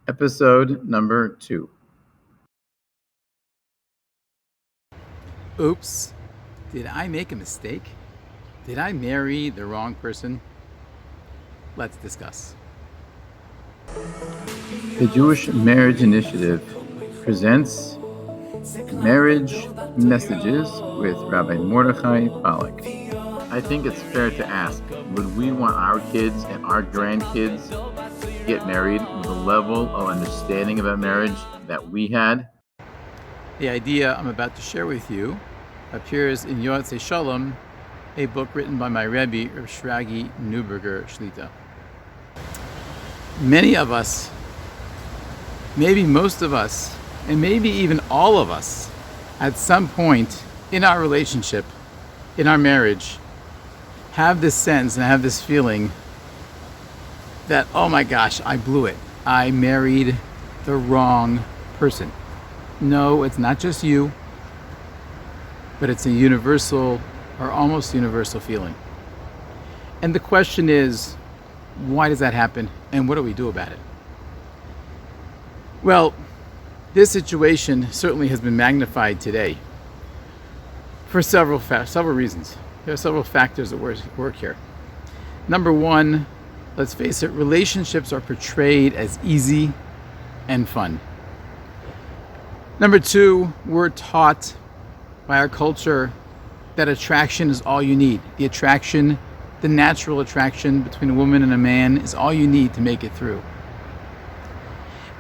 Episode number 2. Oops, did I make a mistake? Did I marry the wrong person? Let's discuss. The Jewish Marriage Initiative presents Marriage Messages with Rabbi Mordechai Pollock. I think it's fair to ask, would we want our kids and our grandkids to get married with a level of understanding about marriage that we had? The idea I'm about to share with you appears in Yotzei Shalom, a book written by my Rebbe, Reb Shragi Neuberger Shlita. Many of us, maybe most of us, and maybe even all of us, at some point in our relationship, in our marriage, have this sense and have this feeling that, oh my gosh, I blew it. I married the wrong person. No, it's not just you, but it's a universal or almost universal feeling. And the question is, why does that happen and what do we do about it? Well, this situation certainly has been magnified today for several reasons. There are several factors at work here. Number one, let's face it, relationships are portrayed as easy and fun. Number two, we're taught by our culture that attraction is all you need. The natural attraction between a woman and a man is all you need to make it through.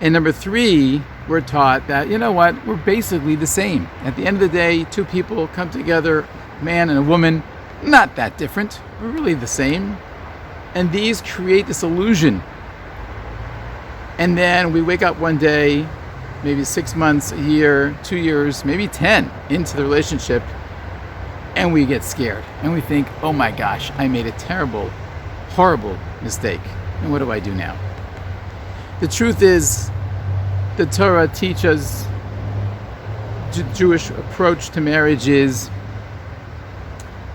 And number three, we're taught that, you know what, we're basically the same. At the end of the day, two people come together, a man and a woman, not that different. We're really the same. And these create this illusion. And then we wake up one day, maybe 6 months, a year, 2 years, maybe 10 into the relationship, and we get scared. And we think, oh my gosh, I made a terrible, horrible mistake. And what do I do now? The truth is, the Torah teaches the Jewish approach to marriage is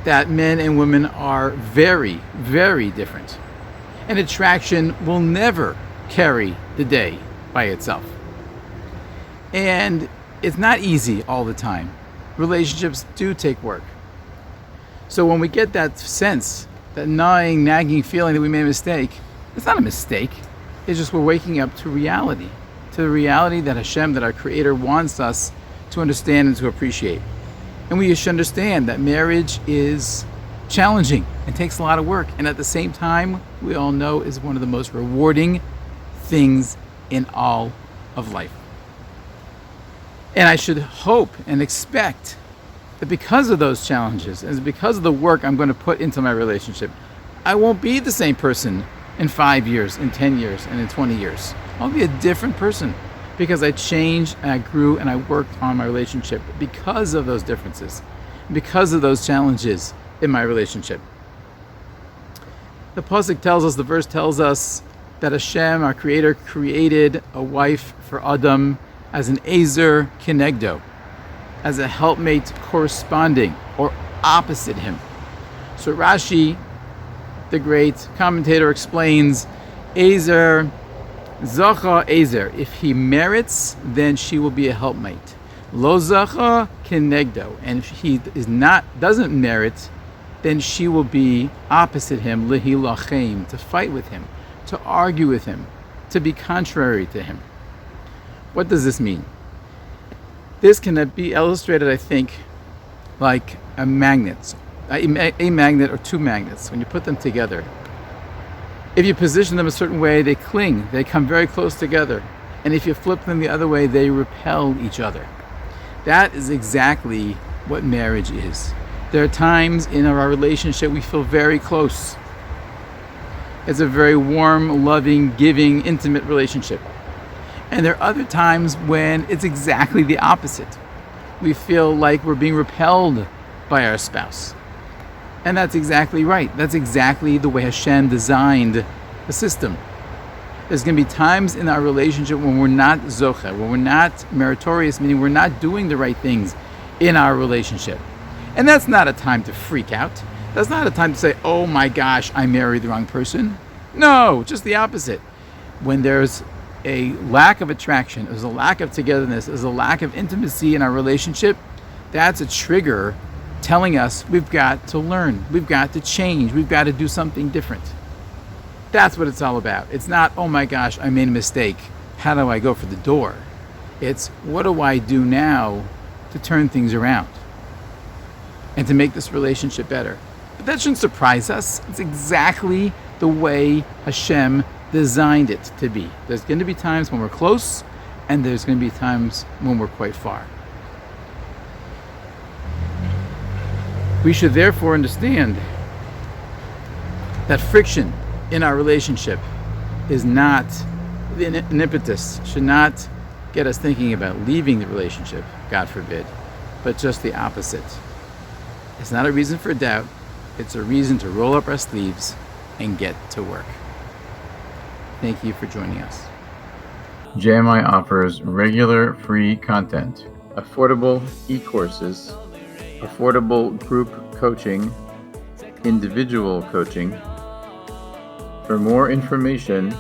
that men and women are very, very different. And attraction will never carry the day by itself. And it's not easy all the time. Relationships do take work. So when we get that sense, that gnawing, nagging feeling that we made a mistake, it's not a mistake. It's just we're waking up to reality. To the reality that Hashem, that our Creator, wants us to understand and to appreciate. And we should understand that marriage is challenging and takes a lot of work. And at the same time, we all know is one of the most rewarding things in all of life. And I should hope and expect that because of those challenges and because of the work I'm going to put into my relationship, I won't be the same person in 5 years, in 10 years, and in 20 years. I'll be a different person because I changed and I grew and I worked on my relationship because of those differences, because of those challenges in my relationship. The pasuk tells us, the verse tells us that Hashem, our Creator, created a wife for Adam as an Ezer Kenegdo, as a helpmate corresponding or opposite him. So Rashi, the great commentator, explains, Ezer, Zacha Ezer, if he merits, then she will be a helpmate. Lo Zacha Kenegdo, and if he doesn't merit, then she will be opposite him, Lehilachem, to fight with him, to argue with him, to be contrary to him. What does this mean? This can be illustrated, I think, like a magnet or two magnets. When you put them together, if you position them a certain way, they cling, they come very close together. And if you flip them the other way, they repel each other. That is exactly what marriage is. There are times in our relationship we feel very close. It's a very warm, loving, giving, intimate relationship. And there are other times when it's exactly the opposite. We feel like we're being repelled by our spouse. And that's exactly right. That's exactly the way Hashem designed the system. There's going to be times in our relationship when we're not zocha, when we're not meritorious, meaning we're not doing the right things in our relationship. And that's not a time to freak out. That's not a time to say, oh my gosh, I married the wrong person. No, just the opposite. When there's a lack of attraction, there's a lack of togetherness, there's a lack of intimacy in our relationship, that's a trigger telling us we've got to learn, we've got to change, we've got to do something different. That's what it's all about. It's not, oh my gosh, I made a mistake, how do I go for the door? It's, what do I do now to turn things around and to make this relationship better? But that shouldn't surprise us. It's exactly the way Hashem designed it to be. There's going to be times when we're close, and there's going to be times when we're quite far. We should therefore understand that friction in our relationship is not an impetus, should not get us thinking about leaving the relationship, God forbid, but just the opposite. It's not a reason for doubt, it's a reason to roll up our sleeves and get to work. Thank you for joining us. JMI offers regular free content, affordable e-courses, affordable group coaching, individual coaching. For more information,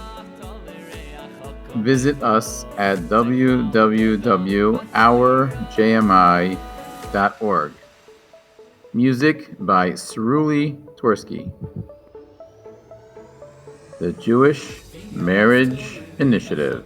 visit us at www.ourjmi.org. Music by Sruli Twerski. The Jewish Marriage Initiative.